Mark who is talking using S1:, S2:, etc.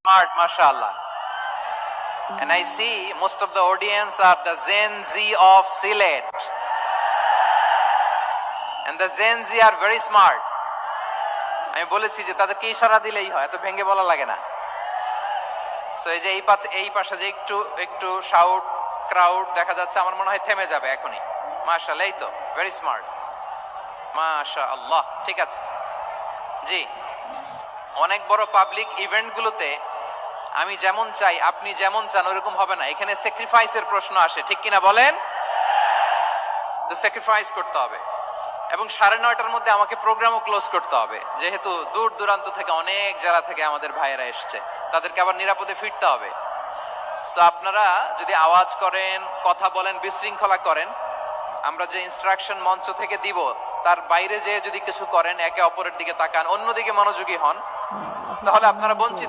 S1: Smart, mashallah. And I see most of the audience are the Gen Z of Sylhet. And the Gen Z are very smart. আমি বলেছি যে তাদেরকে ইশারা দিলেই হয়, এত ভেঙে বলা লাগে না। সো এই যে এই পাশে যে একটু একটু শাউট ক্রাউড দেখা যাচ্ছে, আমার মনে হয় থেমে যাবে এখনই। মাশাআল্লাহ, এই তো ভেরি স্মার্ট, মাশাআল্লাহ। ঠিক আছে জি, অনেক বড় পাবলিক ইভেন্টগুলোতে আমি যেমন চাই আপনি যেমন চান ওরকম হবে না, এখানে স্যাক্রিফাইসের প্রশ্ন আসে, ঠিক কিনা বলেন? তো স্যাক্রিফাইস করতে হবে এবং 9:30টার মধ্যে আমাকে প্রোগ্রামও ক্লোজ করতে হবে, যেহেতু দূর দূরান্ত থেকে অনেক জেলা থেকে আমাদের ভাইয়েরা এসছে, তাদেরকে আবার নিরাপদে ফিরতে হবে। সো আপনারা যদি আওয়াজ করেন, কথা বলেন, বিশৃঙ্খলা করেন, আমরা যে ইনস্ট্রাকশন মঞ্চ থেকে দিব তার বাইরে যেয়ে যদি কিছু করেন, একে অপরের দিকে তাকান, অন্যদিকে মনোযোগী হন, তাহলে আপনারা বঞ্চিত।